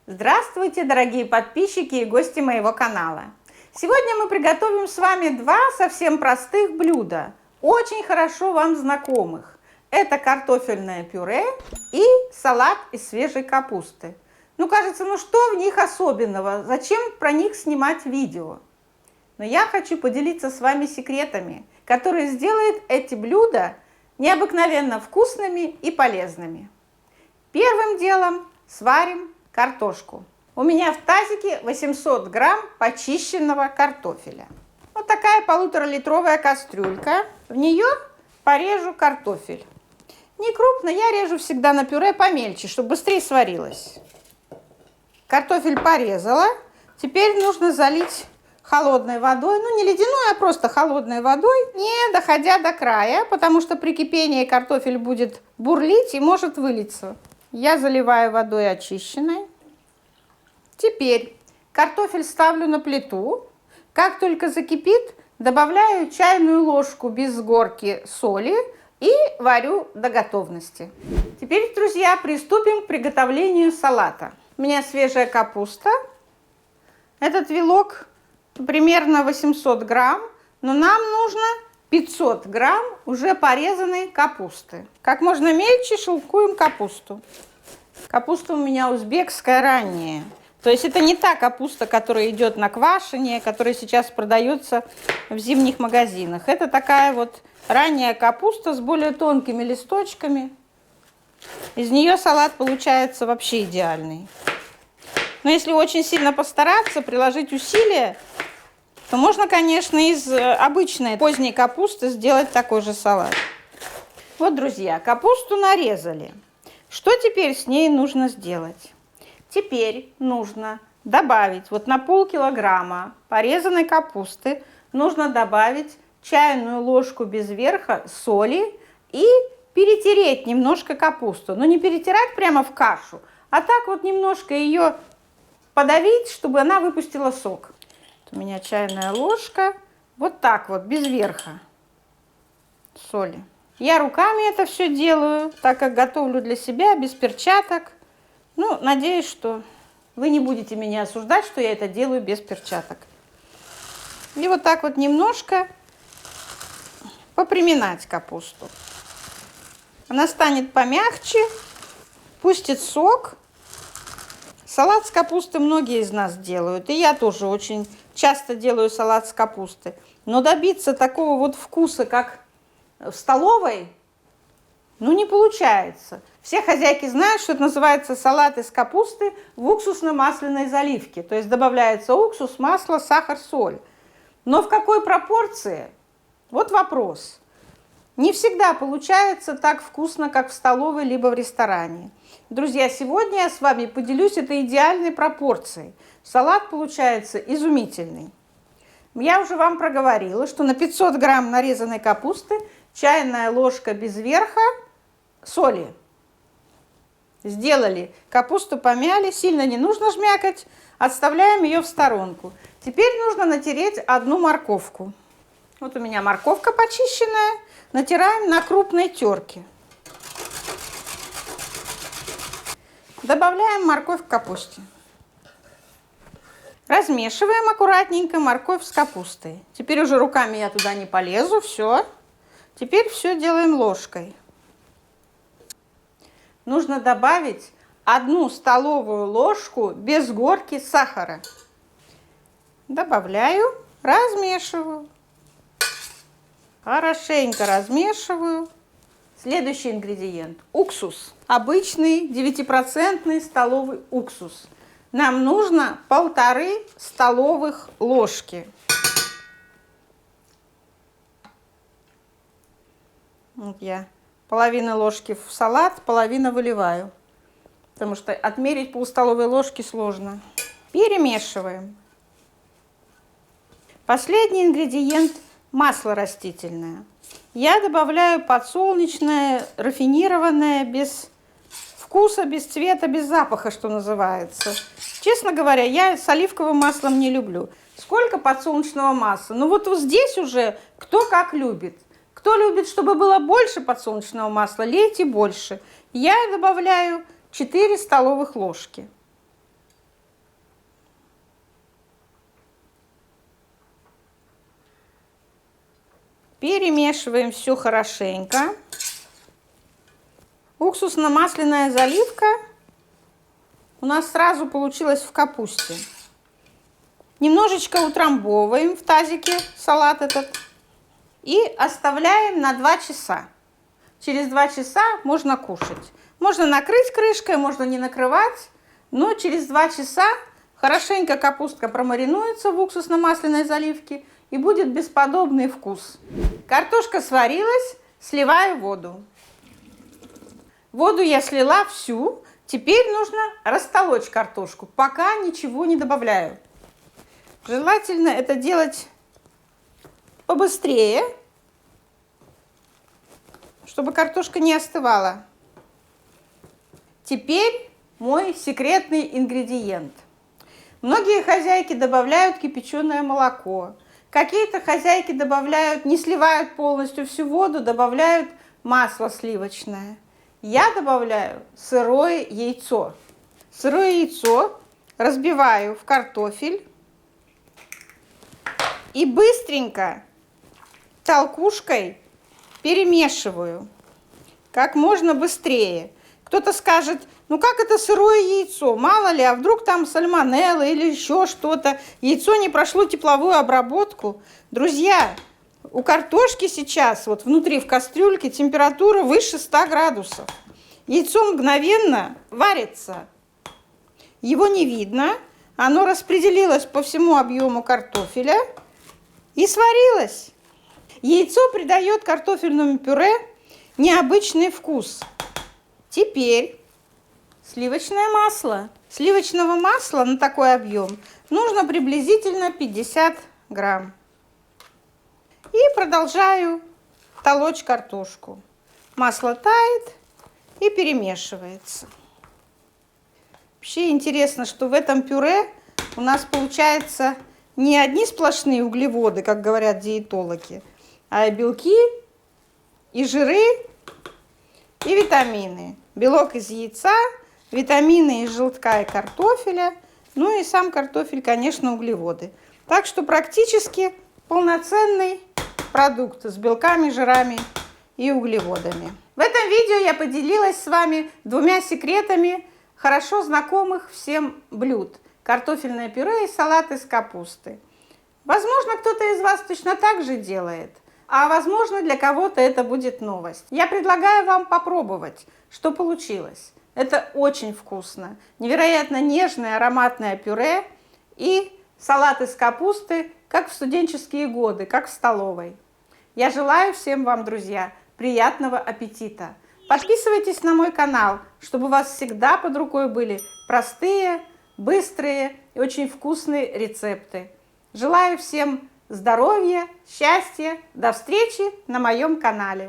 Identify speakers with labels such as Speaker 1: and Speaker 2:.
Speaker 1: Здравствуйте, дорогие подписчики и гости моего канала! Сегодня мы приготовим с вами два совсем простых блюда, очень хорошо вам знакомых. Это картофельное пюре и салат из свежей капусты. Кажется, что в них особенного? Зачем про них снимать видео? Но я хочу поделиться с вами секретами, которые сделают эти блюда необыкновенно вкусными и полезными. Первым делом сварим картошку. У меня в тазике 800 грамм почищенного картофеля. Вот такая 1,5-литровая кастрюлька. В нее порежу картофель. Не крупно, я режу всегда на пюре помельче, чтобы быстрее сварилось. Картофель порезала. Теперь нужно залить холодной водой. Не ледяной, а просто холодной водой, не доходя до края, потому что при кипении картофель будет бурлить и может вылиться. Я заливаю водой очищенной. Теперь картофель ставлю на плиту. Как только закипит, добавляю чайную ложку без горки соли и варю до готовности. Теперь, друзья, приступим к приготовлению салата. У меня свежая капуста. Этот вилок примерно 800 грамм, но нам нужно 500 грамм уже порезанной капусты. Как можно мельче шелкуем капусту. Капуста у меня узбекская ранняя. То есть это не та капуста, которая идет на квашение, которая сейчас продается в зимних магазинах. Это такая вот ранняя капуста с более тонкими листочками. Из нее салат получается вообще идеальный. Но если очень сильно постараться, приложить усилия, то можно, конечно, из обычной поздней капусты сделать такой же салат. Вот, друзья, капусту нарезали. Что теперь с ней нужно сделать? Теперь нужно добавить на полкилограмма порезанной капусты, нужно добавить чайную ложку без верха соли и перетереть немножко капусту. Но не перетирать прямо в кашу, а так немножко ее подавить, чтобы она выпустила сок. У меня чайная ложка, вот так без верха соли. Я руками это все делаю, так как готовлю для себя, без перчаток. Надеюсь, что вы не будете меня осуждать, что я это делаю без перчаток. И вот так немножко поприминать капусту. Она станет помягче, пустит сок. Салат с капусты многие из нас делают, и я тоже очень часто делаю салат с капусты. Но добиться такого вкуса, как в столовой, не получается. Все хозяйки знают, что это называется салат из капусты в уксусно-масляной заливке. То есть добавляется уксус, масло, сахар, соль. Но в какой пропорции? Вот вопрос. Не всегда получается так вкусно, как в столовой либо в ресторане. Друзья, сегодня я с вами поделюсь этой идеальной пропорцией. Салат получается изумительный. Я уже вам проговорила, что на 500 грамм нарезанной капусты чайная ложка без верха соли. Сделали, капусту помяли, сильно не нужно жмякать, отставляем ее в сторонку. Теперь нужно натереть одну морковку. Вот у меня морковка почищенная, натираем на крупной терке. Добавляем морковь к капусте. Размешиваем аккуратненько морковь с капустой. Теперь уже руками я туда не полезу, все. Теперь все делаем ложкой. Нужно добавить 1 столовую ложку без горки сахара. Добавляю, размешиваю. Хорошенько размешиваю. Следующий ингредиент – уксус. Обычный 9% столовый уксус. Нам нужно 1,5 столовых ложки. Вот я половину ложки в салат, половину выливаю, потому что отмерить пол-столовой ложки сложно. Перемешиваем. Последний ингредиент – масло растительное. Я добавляю подсолнечное, рафинированное, без вкуса, без цвета, без запаха, что называется. Честно говоря, я с оливковым маслом не люблю. Сколько подсолнечного масла? Вот здесь уже кто как любит. Кто любит, чтобы было больше подсолнечного масла, лейте больше. Я добавляю 4 столовых ложки. Перемешиваем все хорошенько. Уксусно-масляная заливка у нас сразу получилась в капусте. Немножечко утрамбовываем в тазике салат этот и оставляем на 2 часа. Через 2 часа можно кушать. Можно накрыть крышкой, можно не накрывать, но через 2 часа хорошенько капустка промаринуется в уксусно-масляной заливке и будет бесподобный вкус. Картошка сварилась, сливаю воду. Воду я слила всю. Теперь нужно растолочь картошку, пока ничего не добавляю. Желательно это делать побыстрее, чтобы картошка не остывала. Теперь мой секретный ингредиент. Многие хозяйки добавляют кипяченое молоко. Какие-то хозяйки добавляют, не сливают полностью всю воду, добавляют масло сливочное. Я добавляю сырое яйцо. Сырое яйцо разбиваю в картофель и быстренько толкушкой перемешиваю как можно быстрее. Кто-то скажет, ну как это сырое яйцо? Мало ли, а вдруг там сальмонелла или еще что-то. Яйцо не прошло тепловую обработку. Друзья, у картошки сейчас вот внутри в кастрюльке температура выше 100 градусов. Яйцо мгновенно варится. Его не видно. Оно распределилось по всему объему картофеля и сварилось. Яйцо придает картофельному пюре необычный вкус. Теперь сливочное масло. Сливочного масла на такой объем нужно приблизительно 50 грамм. И продолжаю толочь картошку. Масло тает и перемешивается. Вообще интересно, что в этом пюре у нас получается не одни сплошные углеводы, как говорят диетологи, а и белки, и жиры, и витамины. Белок из яйца, витамины из желтка и картофеля, ну и сам картофель, конечно, углеводы. Так что практически полноценный продукт с белками, жирами и углеводами. В этом видео я поделилась с вами 2 секретами хорошо знакомых всем блюд. Картофельное пюре и салат из капусты. Возможно, кто-то из вас точно так же делает, а возможно, для кого-то это будет новость. Я предлагаю вам попробовать, что получилось. Это очень вкусно. Невероятно нежное ароматное пюре и салат из капусты, как в студенческие годы, как в столовой. Я желаю всем вам, друзья, приятного аппетита. Подписывайтесь на мой канал, чтобы у вас всегда под рукой были простые, быстрые и очень вкусные рецепты. Желаю всем здоровья, счастья. До встречи на моем канале.